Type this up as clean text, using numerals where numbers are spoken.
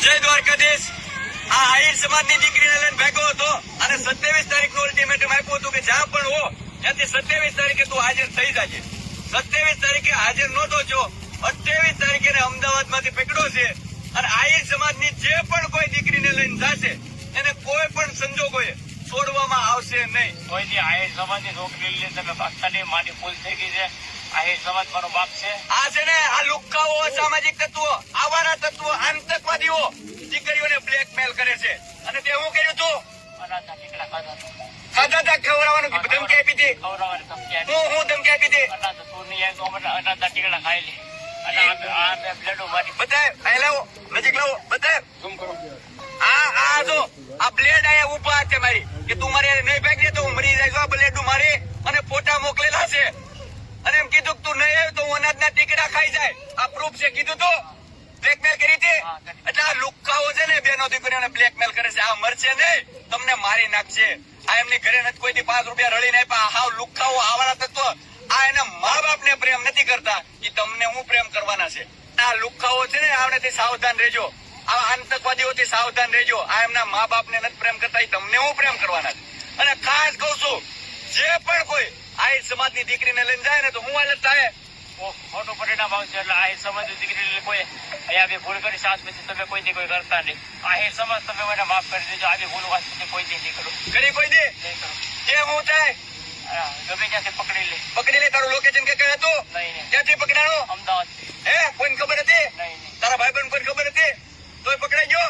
જય દ્વારકાધીશ. આ આહિર સમાજની દીકરીને લઈને ભાગ્યો હતો અને 27 તારીખનું અલ્ટિમેટમ આપ્યું હતું કે જ્યાં પણ હો ત્યાંથી 27 તારીખે તું હાજર થઈ જાજે. 27 તારીખે હાજર નહોતો છો. 28 તારીખે અમદાવાદમાંથી પકડ્યો છે અને આહિર સમાજની જે પણ કોઈ દીકરીને લઈને જશે એને કોઈ પણ સંજોગોએ છોડવામાં આવશે નહીં. કોઈથી આહિર સમાજની નોકરી લઈને તમે પાકિસ્તાની માટી ફૂલ થઈ ગઈ છે. આહિર સમાજ મારો બાપ છે. આ છે ને આ લુખ્ખાઓ, સામાજિક તત્વો, આવારા તત્વો, આતંકવાદીઓ દીકરીઓને બ્લેકમેલ કરે છે. અને તે હું કર્યું તું? અનાજના ટીકડા ખાધા હતા. ખાધા તા ખવડાવવાનું ધમકી આપી હતી. ખવડાવવાની ધમકી આપી. હું ધમકી આપી હતી? અનાજ તું નહીં આવે તો અમે અનાજના ટીકડા ખાઈ લે. અને આ બે બ્લેડો મારી બતાય, અહીં લાવો, નજીક લાવો, બતાય. આ જો આ બ્લેડ આયા ઉભા છે મારી કે તું મારે નહીં ભાગી તો હું મરી જાય. આ બ્લેડ મારી અને ફોટા મોકલેલા છે અને એમ કીધું કે તું નહીં આવ્યો તો હું અનાજના ટીકડા ખાઈ જાય. આ પ્રૂફ છે. કીધું તો બ્લેકમેલ કરી હતી. એટલે આ લુખ્ખાઓ છે ને બેનો દીકરીઓને બ્લેકમેલ કરે છે. આ મરશે નહીં, તમને મારી નાખશે. આ એમની ઘરે નથી કોઈથી 5 રૂપિયા રળીને આપ્યા. હાવ લુખ્ખાઓ, આવારા તત્વ. આ એના મા બાપ ને પ્રેમ નથી કરતા કે તમને હું પ્રેમ કરવાના છે. આ લુખ્ખાઓ છે ને આવનેથી સાવધાન રહેજો. આ આતંકવાદીઓથી સાવધાન રહેજો. આ એમના મા બાપ ને નથી પ્રેમ કરતા, તમને હું પ્રેમ કરવાના છે. અને ખાસ કઉ છું, જે પણ કોઈ આહિર સમાજની દીકરીને લઈને જાય ને તો હું હાલત થાય મોટું પરિણામ આવશે. એટલે આહિર સમાજની દીકરી કોઈ અહીંયા બી ભૂલ કરી સાસ પછી તમે કોઈથી કોઈ કરતા નહીં. આહિર સમાજ તમે મને માફ કરી દેજો. આવી ભૂલ વાત પછી કોઈથી નહીં કરું. કરી કોઈ દે નહીં કરું. એ હું થાય ગમે ત્યાંથી પકડી લે. તારું લોકેશન કે કઈ હતું? નહીં. ક્યાંથી પકડાણો? અમદાવાદ હે કોઈને ખબર હતી? નહીં. તારા ભાઈ બહેન કોઈને ખબર હતી તોય પકડાઈ ગયો?